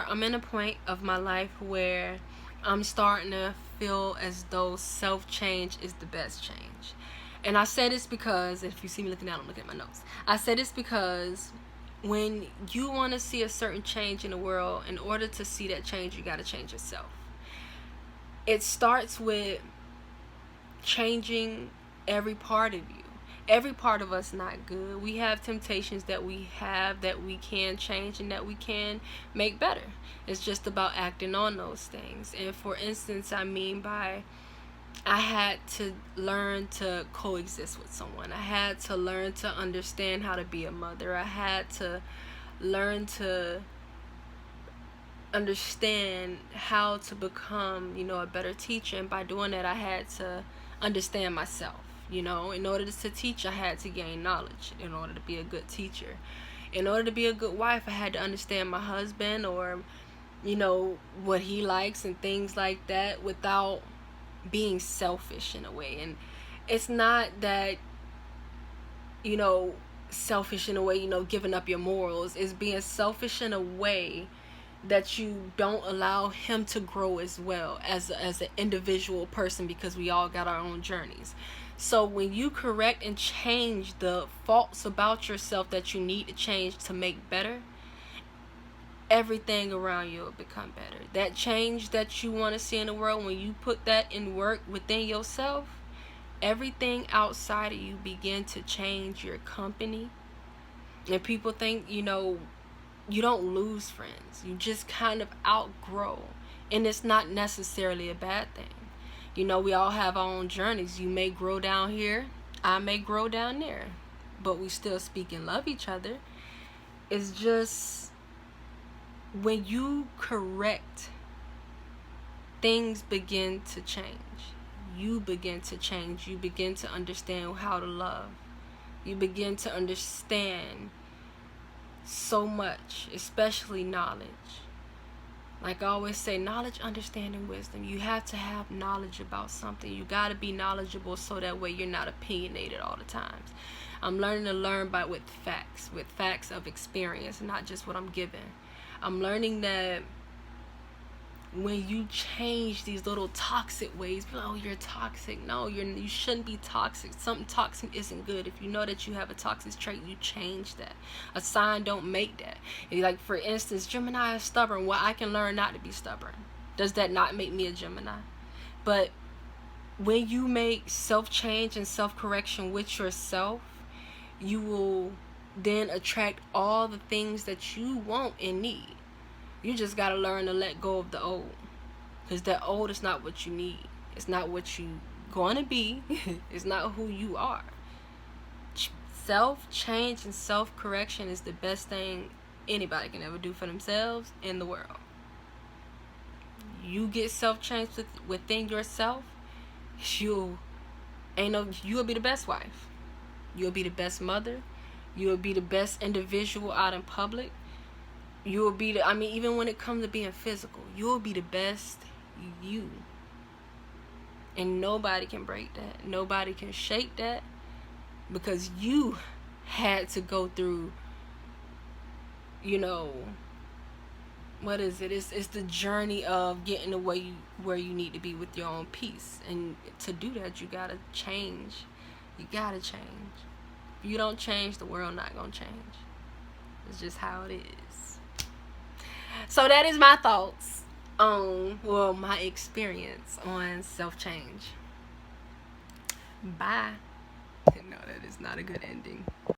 I'm in a point of my life where I'm starting to feel as though self change is the best change. And I say this because, if you see me looking down, I'm looking at my notes. I say this because when you want to see a certain change in the world, in order to see that change, you got to change yourself. It starts with changing every part of you. Every part of us not good. We have temptations that we have that we can change and that we can make better. It's just about acting on those things. And for instance, I mean by I had to learn to coexist with someone. I had to learn to understand how to be a mother. I had to learn to understand how to become, a better teacher. And by doing that, I had to understand myself. In order to teach, I had to gain knowledge in order to be a good teacher. In order to be a good wife, I had to understand my husband, or, what he likes and things like that, without being selfish in a way. And it's not that, selfish in a way, giving up your morals. It's being selfish in a way that you don't allow him to grow as well as an individual person, because we all got our own journeys. So when you correct and change the faults about yourself that you need to change to make better, everything around you will become better. That change that you want to see in the world, when you put that in work within yourself, everything outside of you begin to change. Your company. And people think, you don't lose friends. You just kind of outgrow. And it's not necessarily a bad thing. We all have our own journeys. You may grow down here. I may grow down there. But we still speak and love each other. It's just when you correct, things begin to change. You begin to change. You begin to understand how to love. You begin to understand so much, especially knowledge. Like I always say, knowledge, understanding, wisdom. You have to have knowledge about something. You got to be knowledgeable so that way you're not opinionated all the times. I'm learning to learn with facts of experience, not just what I'm given. I'm learning that when you change these little toxic ways, oh, you're toxic. No, you shouldn't be toxic. Something toxic isn't good. If you know that you have a toxic trait, you change that. A sign don't make that. Like, for instance, Gemini is stubborn. Well, I can learn not to be stubborn. Does that not make me a Gemini? But when you make self-change and self-correction with yourself, you will then attract all the things that you want and need. You just got to learn to let go of the old. Because that old is not what you need. It's not what you going to be. It's not who you are. Self-change and self-correction is the best thing anybody can ever do for themselves in the world. You get self-change within yourself, you'll be the best wife. You'll be the best mother. You'll be the best individual out in public. You will be even when it comes to being physical, you will be the best you. And nobody can break that. Nobody can shake that, because you had to go through, what is it? It's the journey of getting to where you need to be with your own peace. And to do that, you got to change. You got to change. If you don't change, the world not going to change. It's just how it is. So that is my thoughts on, my experience on self-change. Bye. No, that is not a good ending.